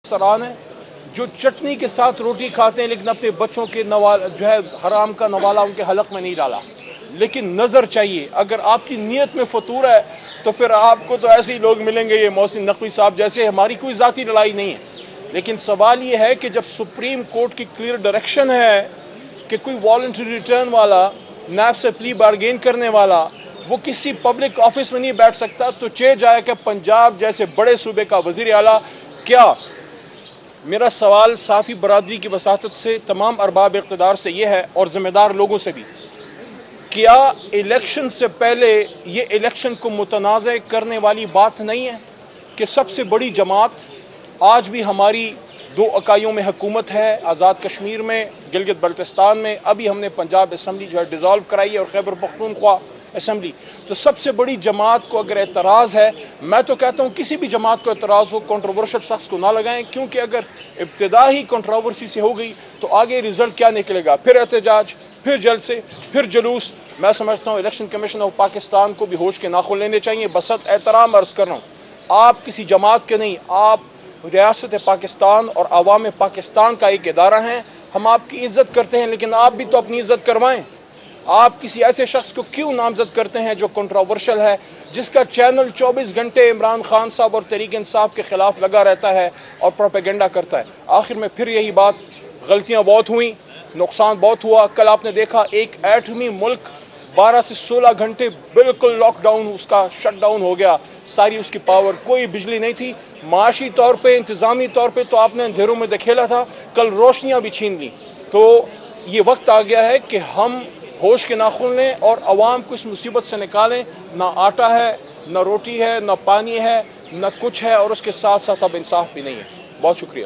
سران ہیں جو چٹنی کے ساتھ روٹی کھاتے ہیں لیکن اپنے بچوں کے حرام کا نوالا ان کے حلق میں نہیں ڈالا. لیکن نظر چاہیے. اگر آپ کی نیت میں فطور ہے تو پھر آپ کو تو ایسے ہی لوگ ملیں گے, یہ محسن نقوی صاحب جیسے. ہماری کوئی ذاتی لڑائی نہیں ہے, لیکن سوال یہ ہے کہ جب سپریم کورٹ کی کلیئر ڈائریکشن ہے کہ کوئی والنٹری ریٹرن والا, نیب سے پلی بارگین کرنے والا, وہ کسی پبلک آفس میں نہیں بیٹھ سکتا, تو جائے کہ پنجاب جیسے بڑے صوبے کا وزیر اعلیٰ کیا. میرا سوال صحافی برادری کی وساطت سے تمام ارباب اقتدار سے یہ ہے اور ذمہ دار لوگوں سے بھی, کیا الیکشن سے پہلے یہ الیکشن کو متنازع کرنے والی بات نہیں ہے کہ سب سے بڑی جماعت آج بھی ہماری 2 اکائیوں میں حکومت ہے, آزاد کشمیر میں, گلگت بلتستان میں, ابھی ہم نے پنجاب اسمبلی جو ہے ڈیزالو کرائی ہے, اور خیبر پختونخوا اسمبلی. تو سب سے بڑی جماعت کو اگر اعتراض ہے, میں تو کہتا ہوں کسی بھی جماعت کو اعتراض ہو, کنٹروورشل شخص کو نہ لگائیں, کیونکہ اگر ابتدا ہی کنٹروورسی سے ہو گئی تو آگے رزلٹ کیا نکلے گا؟ پھر احتجاج, پھر جلسے, پھر جلوس. میں سمجھتا ہوں الیکشن کمیشن آف پاکستان کو بھی ہوش کے ناخن لینے چاہیے. بسط احترام عرض کر رہا ہوں, آپ کسی جماعت کے نہیں, آپ ریاست پاکستان اور عوام پاکستان کا ایک ادارہ ہیں. ہم آپ کی عزت کرتے ہیں, لیکن آپ بھی تو اپنی عزت کروائیں. آپ کسی ایسے شخص کو کیوں نامزد کرتے ہیں جو کنٹروورشل ہے, جس کا چینل 24 گھنٹے عمران خان صاحب اور تحریک انصاف کے خلاف لگا رہتا ہے اور پروپیگنڈا کرتا ہے؟ آخر میں پھر یہی بات, غلطیاں بہت ہوئیں, نقصان بہت ہوا. کل آپ نے دیکھا ایک ایٹمی ملک 12 سے 16 گھنٹے بالکل لاک ڈاؤن, اس کا شٹ ڈاؤن ہو گیا, ساری اس کی پاور, کوئی بجلی نہیں تھی. معاشی طور پہ, انتظامی طور پہ تو آپ نے اندھیروں میں دکھیلا تھا, کل روشنیاں بھی چھین لیں. تو یہ وقت آ گیا ہے کہ ہم ہوش کے ناخن لیں اور عوام کو اس مصیبت سے نکالیں. نہ آٹا ہے, نہ روٹی ہے, نہ پانی ہے, نہ کچھ ہے, اور اس کے ساتھ ساتھ اب انصاف بھی نہیں ہے. بہت شکریہ.